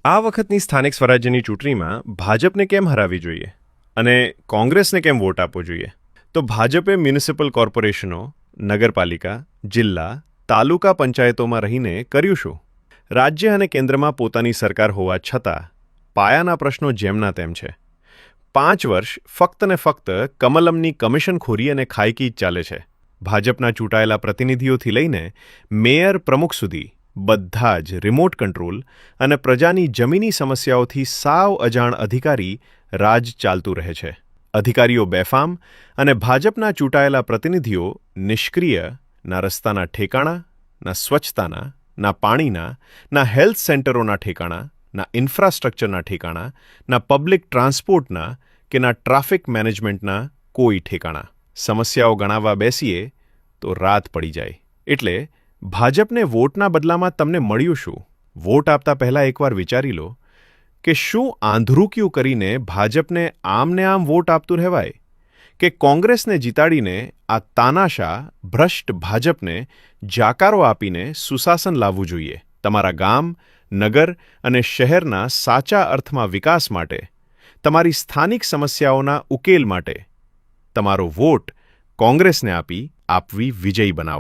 આ વખતની સ્થાનિક સ્વરાજ્યની ચૂંટણીમાં ભાજપને કેમ હરાવવી જોઈએ અને કોંગ્રેસને કેમ વોટ આપવો જોઈએ? તો ભાજપે મ્યુનિસિપલ કોર્પોરેશનો, નગરપાલિકા, જિલ્લા, તાલુકા પંચાયતોમાં રહીને કર્યું શું? રાજ્ય અને કેન્દ્રમાં પોતાની સરકાર હોવા છતાં પાયાના પ્રશ્નો જેમના તેમ છે. 5 વર્ષ ફક્ત ને ફક્ત કમલમની કમિશનખોરી અને ખાયકી જ ચાલે છે. ભાજપના ચૂંટાયેલા પ્રતિનિધિઓથી લઈને મેયર પ્રમુખ સુધી બધા જ રિમોટ કંટ્રોલ અને પ્રજાની જમીની સમસ્યાઓથી સાવ અજાણ અધિકારી રાજ ચાલતું રહે છે. અધિકારીઓ બેફામ અને ભાજપના ચૂંટાયેલા પ્રતિનિધિઓ નિષ્ક્રિય. ના રસ્તાના ઠેકાણા, ના સ્વચ્છતાના, ના પાણીના, ના હેલ્થ સેન્ટરોના ઠેકાણા, ના ઇન્ફ્રાસ્ટ્રક્ચરના ઠેકાણા, ના પબ્લિક ટ્રાન્સપોર્ટના કે ના ટ્રાફિક મેનેજમેન્ટના કોઈ ઠેકાણા. સમસ્યાઓ ગણાવવા બેસીએ તો રાત પડી જાય. એટલે ભાજપને વોટના બદલામાં તમને મળ્યું શું? વોટ આપતા પહેલાં એકવાર વિચારી લો કે શું આંધળુકિયું કરીને ભાજપને આમને આમ વોટ આપતું રહેવાય કે કોંગ્રેસને જીતાડીને આ તાનાશાહ ભ્રષ્ટ ભાજપને જાકારો આપીને સુશાસન લાવવું જોઈએ. તમારા ગામ, નગર અને શહેરના સાચા અર્થમાં વિકાસ માટે, તમારી સ્થાનિક સમસ્યાઓના ઉકેલ માટે તમારો વોટ કોંગ્રેસને આપવી વિજયી બનાવો.